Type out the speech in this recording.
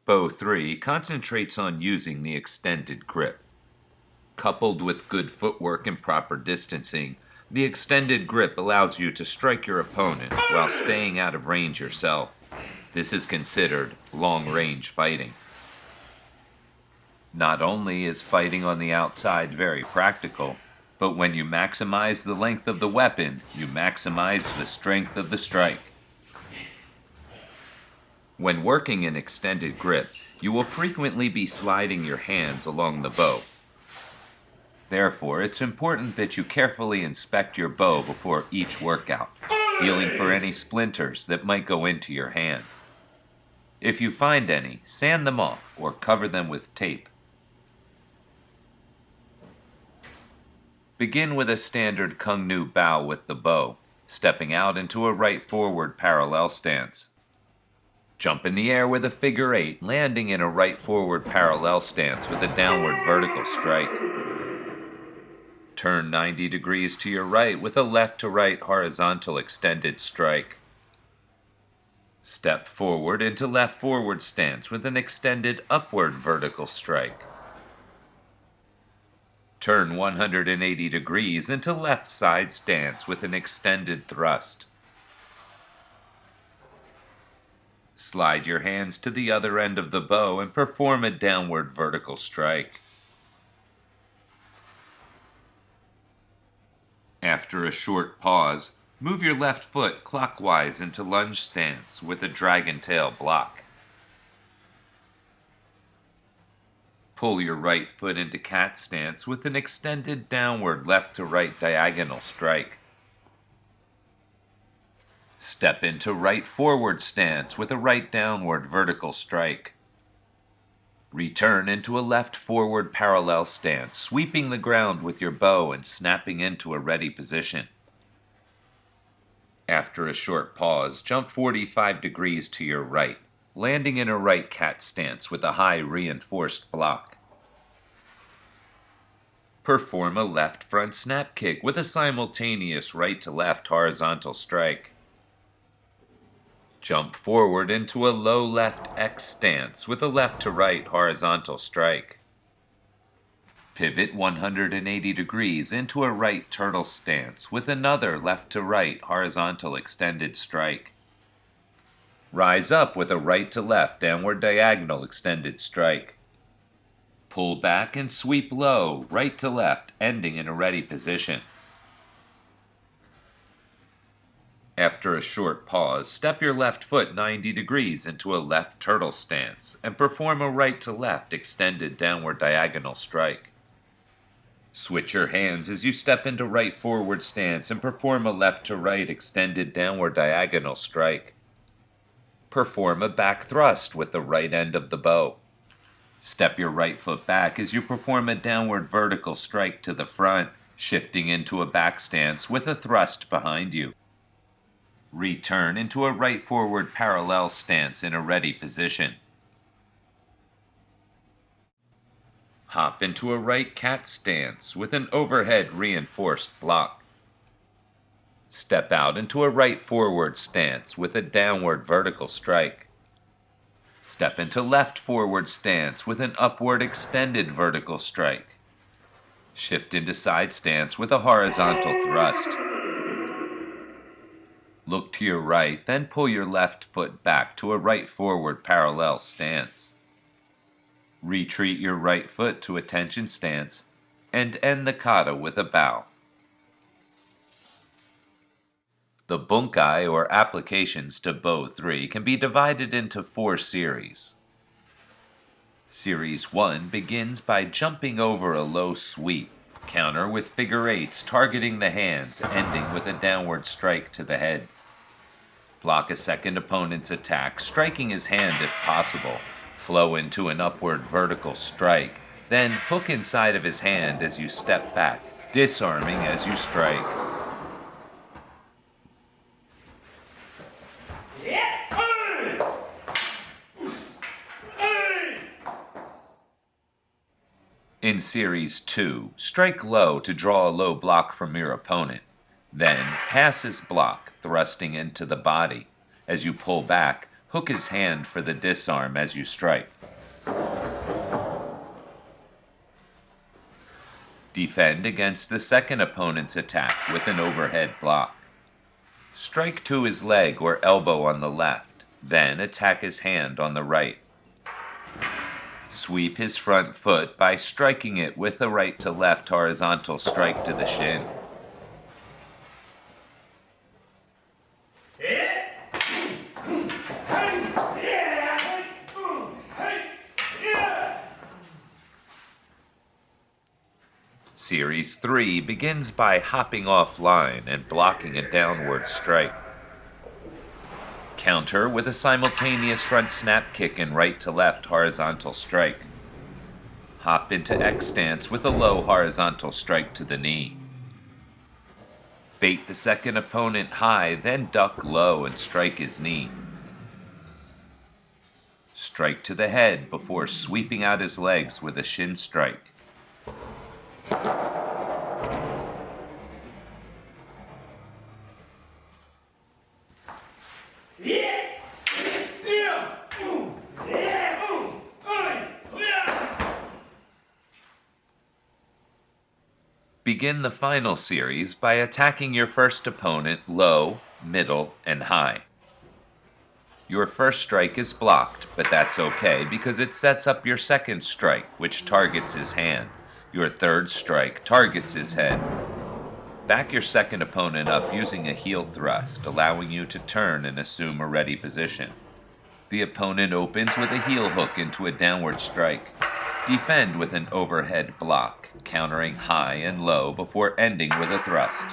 Bow 3 concentrates on using the extended grip. Coupled with good footwork and proper distancing, the extended grip allows you to strike your opponent while staying out of range yourself. This is considered long-range fighting. Not only is fighting on the outside very practical, but when you maximize the length of the weapon, you maximize the strength of the strike. When working in extended grip, you will frequently be sliding your hands along the bow. Therefore, it's important that you carefully inspect your bow before each workout, feeling for any splinters that might go into your hand. If you find any, sand them off or cover them with tape. Begin with a standard Kung Nu bow with the bow, stepping out into a right forward parallel stance. Jump in the air with a figure 8, landing in a right forward parallel stance with a downward vertical strike. Turn 90 degrees to your right with a left to right horizontal extended strike. Step forward into left forward stance with an extended upward vertical strike. Turn 180 degrees into left side stance with an extended thrust. Slide your hands to the other end of the bow and perform a downward vertical strike. After a short pause, move your left foot clockwise into lunge stance with a dragon tail block. Pull your right foot into cat stance with an extended downward left to right diagonal strike. Step into right forward stance with a right downward vertical strike. Return into a left forward parallel stance, sweeping the ground with your bow and snapping into a ready position. After a short pause, jump 45 degrees to your right, landing in a right cat stance with a high reinforced block. Perform a left front snap kick with a simultaneous right to left horizontal strike. Jump forward into a low left X stance with a left to right horizontal strike. Pivot 180 degrees into a right turtle stance with another left to right horizontal extended strike. Rise up with a right to left downward diagonal extended strike. Pull back and sweep low, right to left, ending in a ready position. After a short pause, step your left foot 90 degrees into a left turtle stance and perform a right to left extended downward diagonal strike. Switch your hands as you step into right forward stance and perform a left to right extended downward diagonal strike. Perform a back thrust with the right end of the bow. Step your right foot back as you perform a downward vertical strike to the front, shifting into a back stance with a thrust behind you. Return into a right forward parallel stance in a ready position. Hop into a right cat stance with an overhead reinforced block. Step out into a right forward stance with a downward vertical strike. Step into left forward stance with an upward extended vertical strike. Shift into side stance with a horizontal thrust. Look to your right, then pull your left foot back to a right forward parallel stance. Retreat your right foot to a tension stance and end the kata with a bow. The bunkai or applications to Bow 3 can be divided into 4 series. Series 1 begins by jumping over a low sweep, counter with figure 8s targeting the hands, ending with a downward strike to the head. Block a second opponent's attack, striking his hand if possible. Flow into an upward vertical strike, then hook inside of his hand as you step back, disarming as you strike. In Series 2, strike low to draw a low block from your opponent. Then, pass his block, thrusting into the body. As you pull back, hook his hand for the disarm as you strike. Defend against the second opponent's attack with an overhead block. Strike to his leg or elbow on the left, then attack his hand on the right. Sweep his front foot by striking it with a right to left horizontal strike to the shin. Series 3 begins by hopping offline and blocking a downward strike. Counter with a simultaneous front snap kick and right to left horizontal strike. Hop into X stance with a low horizontal strike to the knee. Bait the second opponent high, then duck low and strike his knee. Strike to the head before sweeping out his legs with a shin strike. Begin the final series by attacking your first opponent low, middle, and high. Your first strike is blocked, but that's okay because it sets up your second strike, which targets his hand. Your third strike targets his head. Back your second opponent up using a heel thrust, allowing you to turn and assume a ready position. The opponent opens with a heel hook into a downward strike. Defend with an overhead block, countering high and low before ending with a thrust.